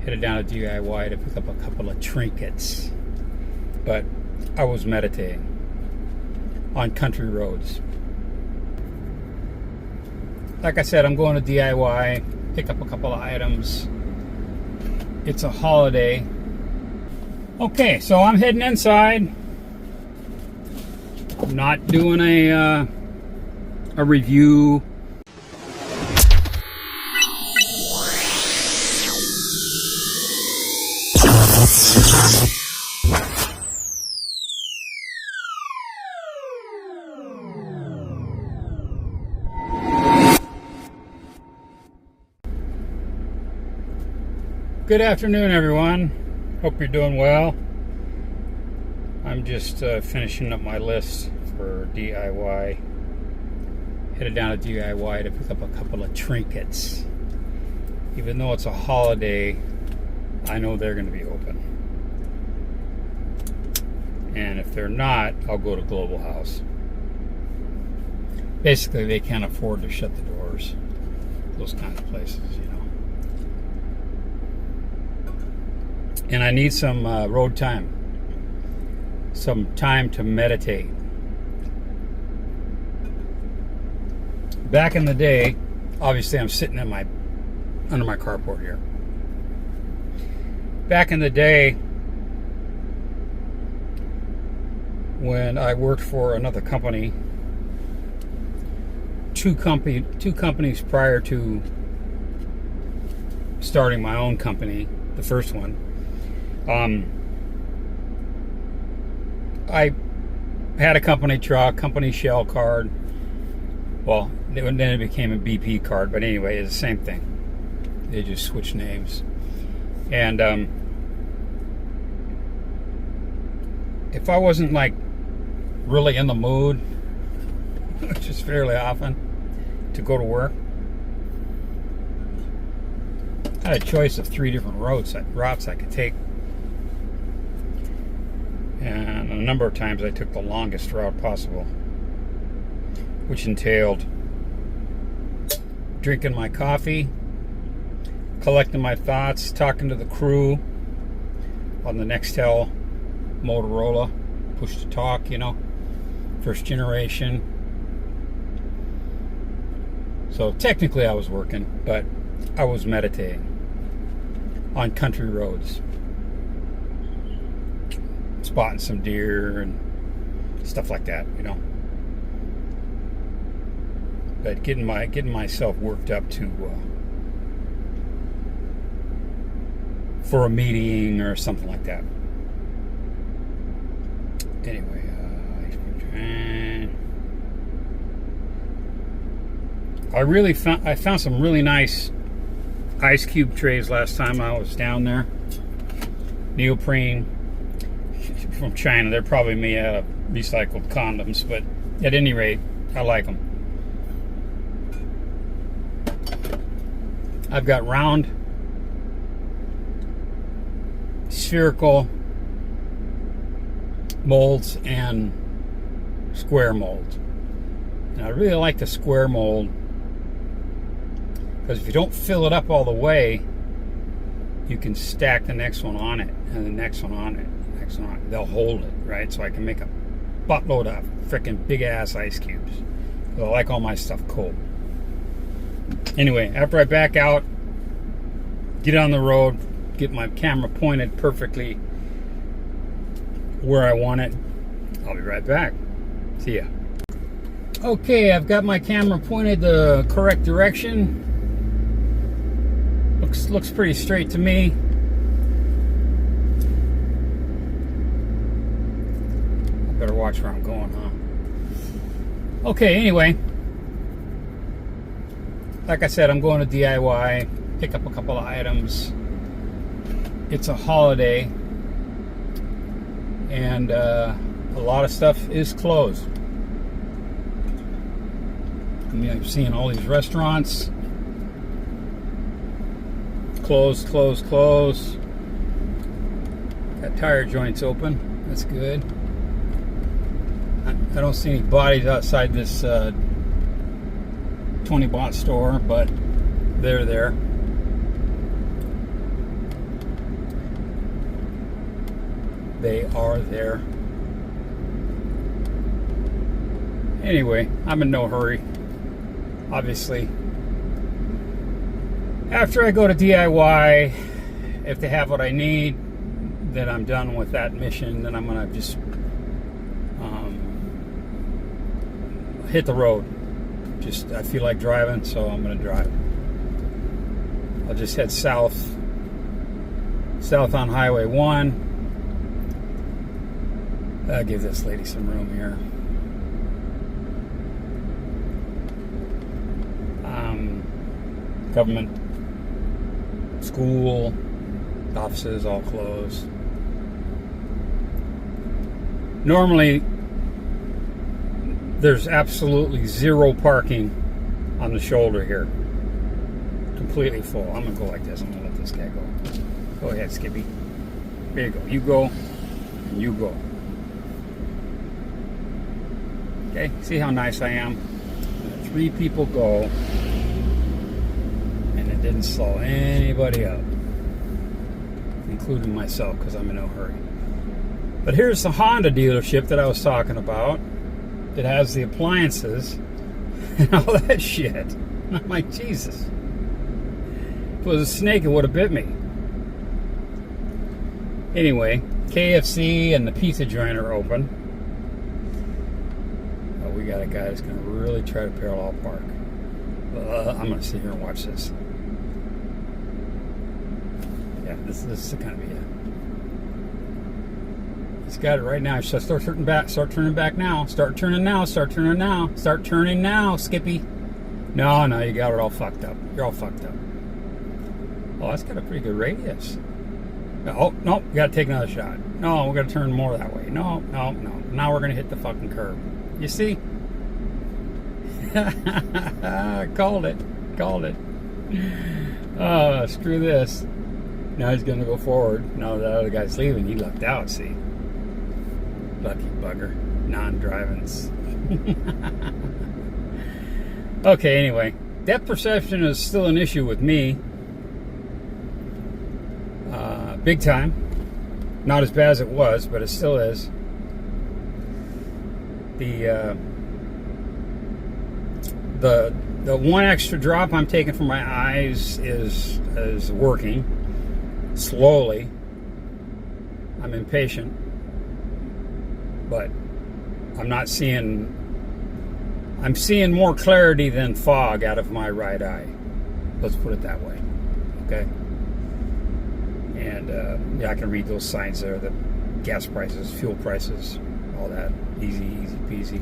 Headed down to DIY to pick up a couple of trinkets. But I was meditating on country roads. Like I said, I'm going to DIY, pick up a couple of items. It's a holiday. Okay, so I'm heading inside. I'm not doing a review. Good afternoon, everyone. Hope you're doing well. I'm just finishing up my list for DIY. Headed down to DIY to pick up a couple of trinkets. Even though it's a holiday, I know they're going to be open. And if they're not, I'll go to Global House. Basically, they can't afford to shut the doors. Those kind of places, you know. And I need some road time. Some time to meditate. Back in the day, obviously I'm sitting in under my carport here. Back in the day, when I worked for another company, two companies prior to starting my own company, the first one, I had a company truck, company shell card. Well, then it became a BP card, but anyway, it's the same thing. They just switched names. And if I wasn't like really in the mood, which is fairly often, to go to work, I had a choice of 3 different routes I could take. And a number of times I took the longest route possible, which entailed drinking my coffee, collecting my thoughts, talking to the crew on the Nextel Motorola push to talk, you know, first generation. So technically I was working, but I was meditating on country roads, spotting some deer and stuff like that, you know. But getting myself worked up to for a meeting or something like that. Anyway, I found some really nice ice cube trays last time I was down there. Neoprene from China. They're probably made out of recycled condoms, but at any rate, I like them. I've got round, spherical molds and square molds. And I really like the square mold because if you don't fill it up all the way, you can stack the next one on it and the next one on it, the next one on it. They'll hold it, right? So I can make a buttload of freaking big ass ice cubes. I like all my stuff cold. Anyway, after I back out, get on the road, get my camera pointed perfectly where I want it, I'll be right back. See ya. Okay, I've got my camera pointed the correct direction. Looks pretty straight to me. I better watch where I'm going, huh? Okay, anyway. Like I said, I'm going to DIY, pick up a couple of items. It's a holiday, and a lot of stuff is closed. I mean, I'm seeing all these restaurants closed. Got tire joints open. That's good. I don't see any bodies outside this 20 baht store, but they're there. They are there. Anyway, I'm in no hurry. Obviously, after I go to DIY, if they have what I need, then I'm done with that mission. Then I'm gonna just hit the road. Just I feel like driving, so I'm gonna drive. I'll just head south on Highway 1. I'll give this lady some room here. Government, school, offices all closed. Normally, there's absolutely zero parking on the shoulder here. Completely full. I'm gonna go like this. I'm gonna let this guy go. Go ahead, Skippy. There you go. You go, and you go. Okay, see how nice I am? 3 people go. Didn't slow anybody up, including myself, because I'm in no hurry. But here's the Honda dealership that I was talking about. It has the appliances and all that shit. And I'm like, Jesus. If it was a snake, it would have bit me. Anyway, KFC and the pizza joint are open. Oh, we got a guy that's going to really try to parallel park. I'm going to sit here and watch this. Yeah, this is going to be it. He's got it right now. So start turning back. Start turning back now. Start turning now. Start turning now. Start turning now, Skippy. No, you got it all fucked up. You're all fucked up. Oh, that's got a pretty good radius. Oh, no, we got to take another shot. No, we got to turn more that way. No. Now we're going to hit the fucking curb. You see? Called it. Oh, screw this. Now he's going to go forward. Now the other guy's leaving. He lucked out, see? Lucky bugger. Non-drivings. Okay, anyway. Depth perception is still an issue with me. Big time. Not as bad as it was, but it still is. The one extra drop I'm taking from my eyes is working slowly. I'm impatient, but I'm seeing more clarity than fog out of my right eye. Let's put it that way. Okay. And yeah, I can read those signs there, the gas prices, fuel prices, all that. Easy peasy.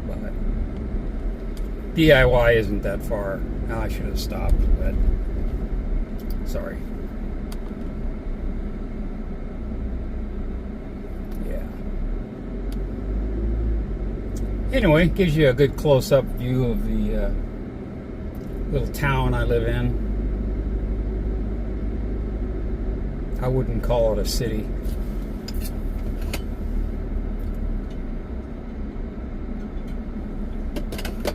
But DIY isn't that far. Now I should have stopped, but sorry. Yeah. Anyway, gives you a good close-up view of the little town I live in. I wouldn't call it a city.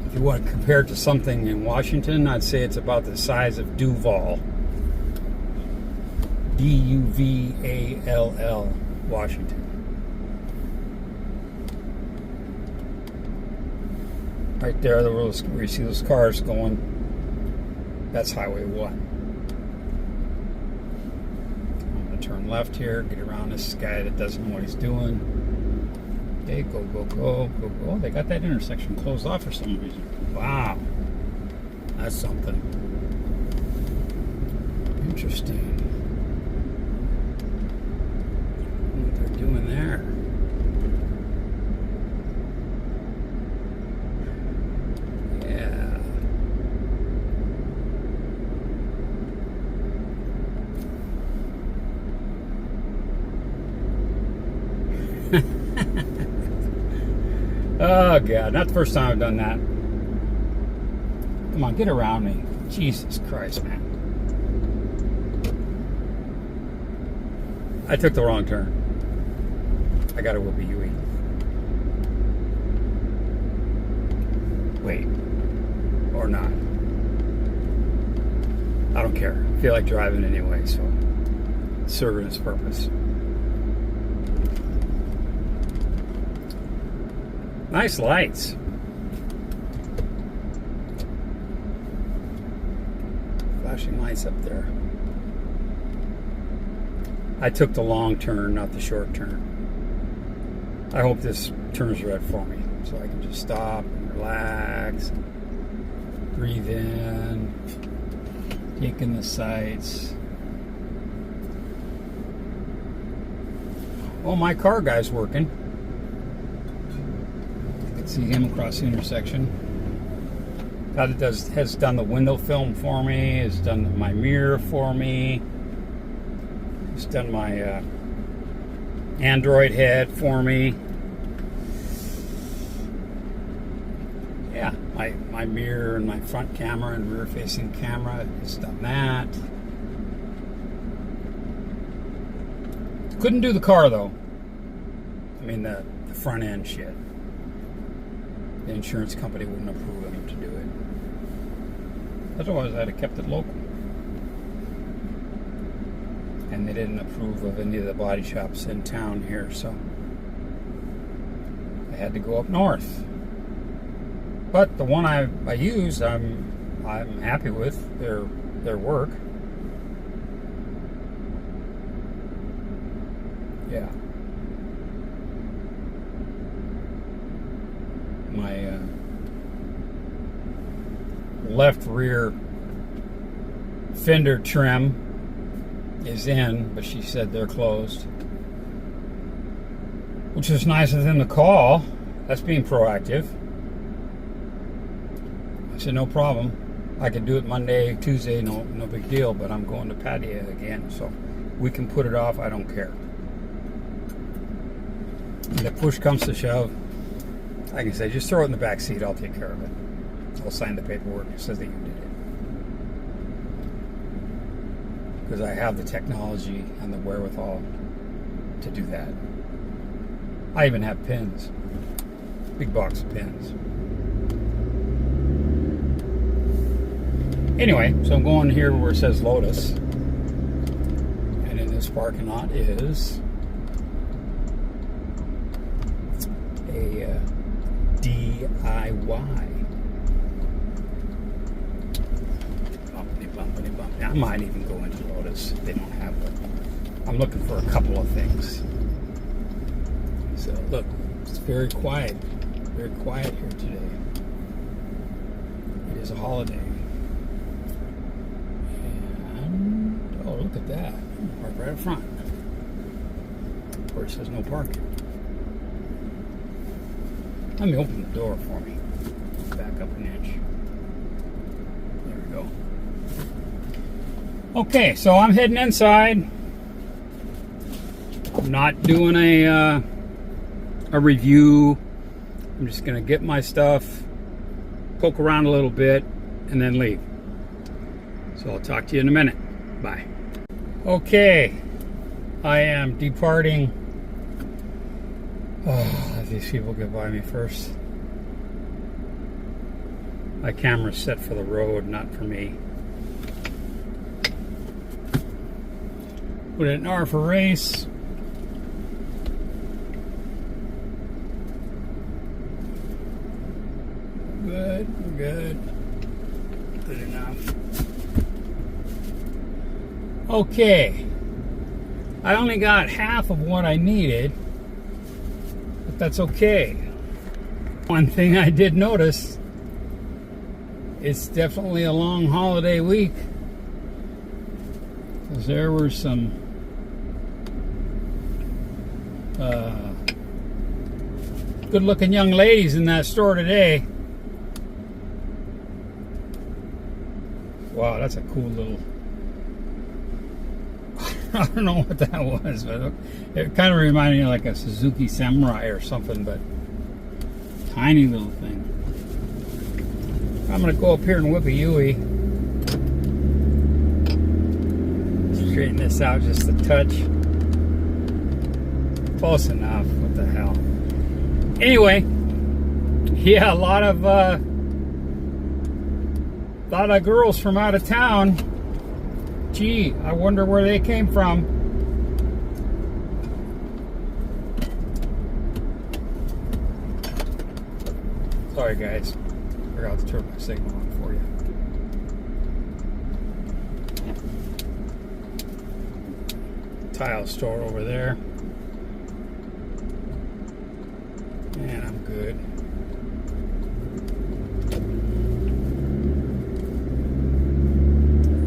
If you want to compare it to something in Washington, I'd say it's about the size of Duval. D-U-V-A-L-L, Washington. Right there, where you see those cars going, that's Highway 1. I'm going to turn left here, get around this guy that doesn't know what he's doing. Okay, go. Oh, they got that intersection closed off for some reason. Wow. That's something. Interesting. What they're doing there. Oh, God. Not the first time I've done that. Come on, get around me. Jesus Christ, man. I took the wrong turn. I got a whoopee Yui. Wait. Or not. I don't care. I feel like driving anyway, so serving its purpose. Nice lights. Flashing lights up there. I took the long turn, not the short turn. I hope this turns red for me, so I can just stop and relax, breathe in, take in the sights. Oh, my car guy's working. You can see him across the intersection. Has done the window film for me, has done my mirror for me, has done my Android head for me. Yeah, my mirror and my front camera and rear facing camera has done that. Couldn't do the car though. I mean the front end shit. The insurance company wouldn't approve him to do it. Otherwise I'd have kept it local. And they didn't approve of any of the body shops in town here, so I had to go up north. But the one I used, I'm happy with their work. Yeah. My left rear fender trim is in, but she said they're closed, which is nice of them to call. That's being proactive. I said no problem. I can do it Monday, Tuesday, no big deal, but I'm going to Phayoa again, so we can put it off. I don't care. And if push comes to shove, I can say just throw it in the back seat. I'll take care of it. I'll sign the paperwork. It says that you did it. Because I have the technology and the wherewithal to do that. I even have pins. Big box of pins. Anyway, so I'm going here where it says Lotus. And in this parking lot is a DIY. I might even go into Lotus if they don't have it. I'm looking for a couple of things. So look, it's very quiet here today. It is a holiday. And oh, look at that. Park right up front. Where it says no parking. Let me open the door for me. Back up an inch. There we go. Okay, so I'm heading inside. I'm not doing a review. I'm just gonna get my stuff, poke around a little bit, and then leave. So I'll talk to you in a minute. Bye. Okay, I am departing. Oh, let these people get by me first. My camera's set for the road, not for me. Put it in R for race. Good, good. Good enough. Okay. I only got half of what I needed, but that's okay. One thing I did notice, it's definitely a long holiday week. Because there were some good-looking young ladies in that store today. Wow, that's a cool little... I don't know what that was, but it kind of reminded me of like a Suzuki Samurai or something, but tiny little thing. I'm going to go up here and whip a Yui. Straighten this out just a touch. Close enough. What the hell? Anyway, yeah, a lot of girls from out of town. Gee, I wonder where they came from. Sorry guys, forgot to turn my signal on for you. Tile store over there. And I'm good.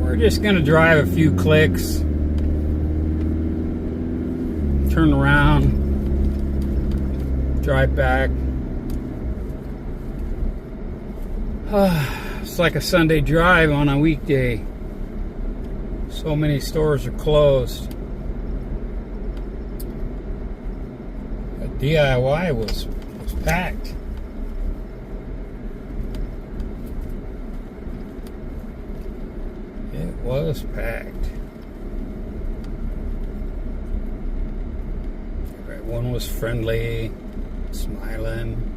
We're just gonna drive a few clicks, turn around, drive back. It's like a Sunday drive on a weekday. So many stores are closed. But DIY was packed. It was packed. Everyone was friendly, smiling.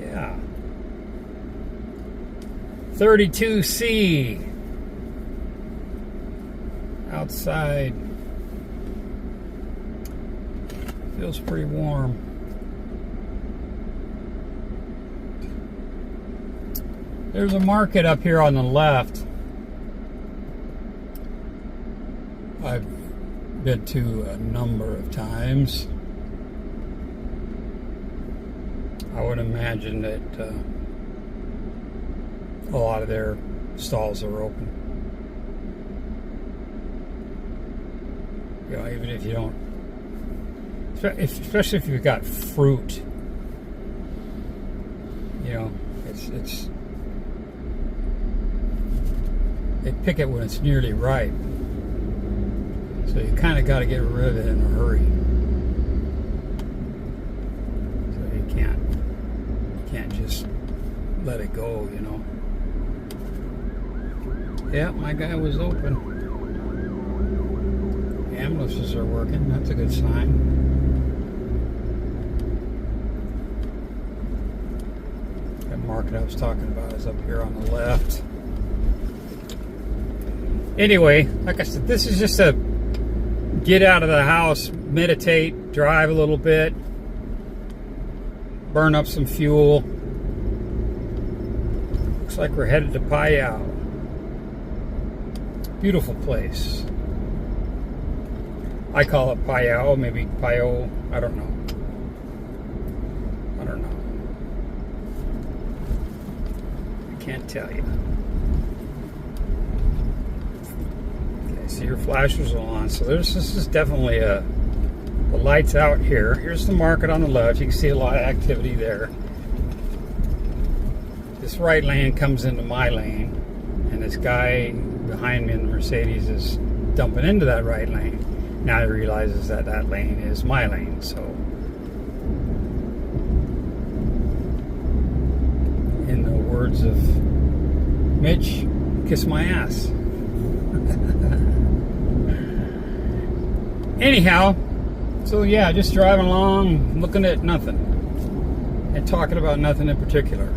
Yeah. 32C outside. Feels pretty warm. There's a market up here on the left. I've been to a number of times. I would imagine that a lot of their stalls are open. You know, even if you don't, especially if you've got fruit, you know, it's they pick it when it's nearly ripe, so you kind of got to get rid of it in a hurry. So you can't just let it go, you know. Yeah, my guy was open. Ambulances are working. That's a good sign. That market I was talking about is up here on the left. Anyway, like I said, this is just a get out of the house, meditate, drive a little bit, burn up some fuel. Looks like we're headed to Phayoa. Beautiful place. I call it Phayoa, maybe Phayoa, I don't know. I can't tell you. Okay, so your flashers are on. So this is definitely the light's out here. Here's the market on the left. You can see a lot of activity there. This right lane comes into my lane, and this guy behind me in the Mercedes is dumping into that right lane. Now he realizes that that lane is my lane, so in the words of Mitch, kiss my ass. Anyhow, so yeah, just driving along, looking at nothing and talking about nothing in particular.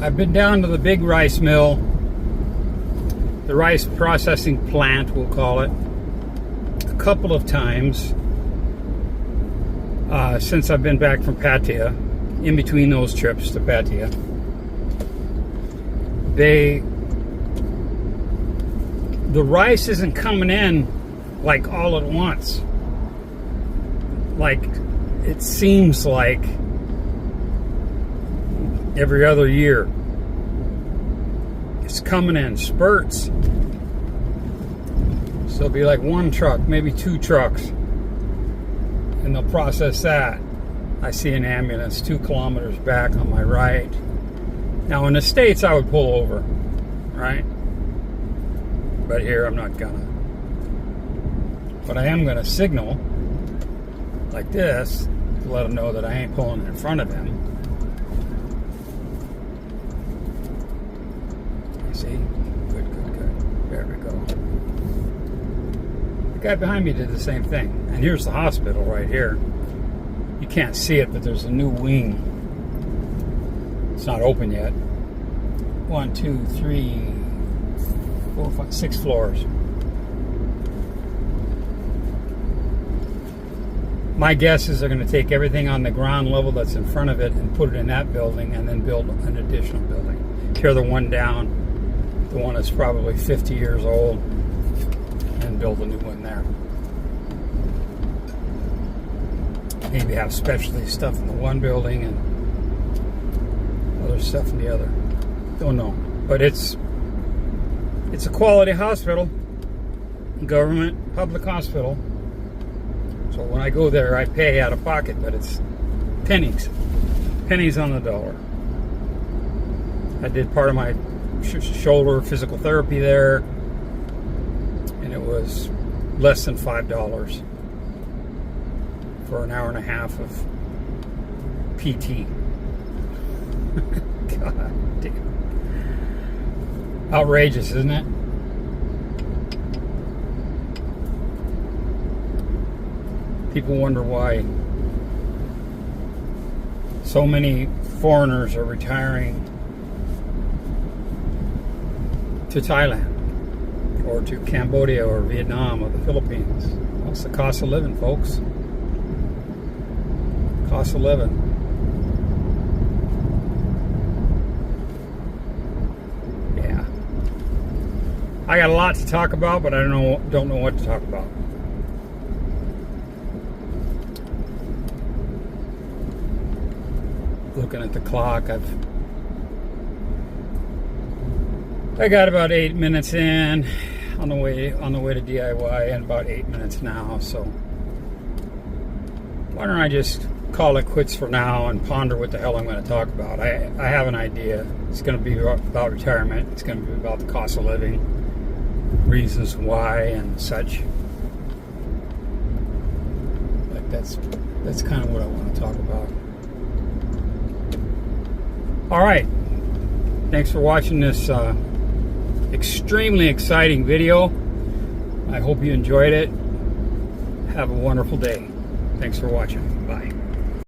I've been down to the big rice mill, the rice processing plant, we'll call it, a couple of times since I've been back from Pattaya, in between those trips to Pattaya. The rice isn't coming in like all at once. Like, it seems like every other year. It's coming in spurts. So it'll be like one truck, maybe two trucks, and they'll process that. I see an ambulance 2 kilometers back on my right. Now in the States I would pull over, right? But here I'm not gonna. But I am gonna signal like this to let them know that I ain't pulling in front of them. See? Good. There we go. The guy behind me did the same thing. And here's the hospital right here. You can't see it, but there's a new wing. It's not open yet. 1, 2, 3, 4, 5, 6 floors. My guess is they're going to take everything on the ground level that's in front of it and put it in that building and then build an additional building. Tear the one down, the one that's probably 50 years old, and build a new one there. Maybe have specialty stuff in the one building and other stuff in the other. Don't know. But it's a quality hospital, government, public hospital. So when I go there, I pay out of pocket, but it's pennies on the dollar. I did part of my shoulder physical therapy there, and it was less than $5 for an hour and a half of PT. God damn. Outrageous, isn't it? People wonder why so many foreigners are retiring to Thailand or to Cambodia or Vietnam or the Philippines. Well, it's the cost of living, folks. Cost of living. Yeah. I got a lot to talk about, but I don't know what to talk about. Looking at the clock, I got about 8 minutes in on the way to DIY, and about 8 minutes now. So why don't I just call it quits for now and ponder what the hell I'm going to talk about. I have an idea. It's going to be about retirement. It's going to be about the cost of living, reasons why, and such. Like that's kind of what I want to talk about. All right, thanks for watching this extremely exciting video. I hope you enjoyed it. Have a wonderful day. Thanks for watching. Bye.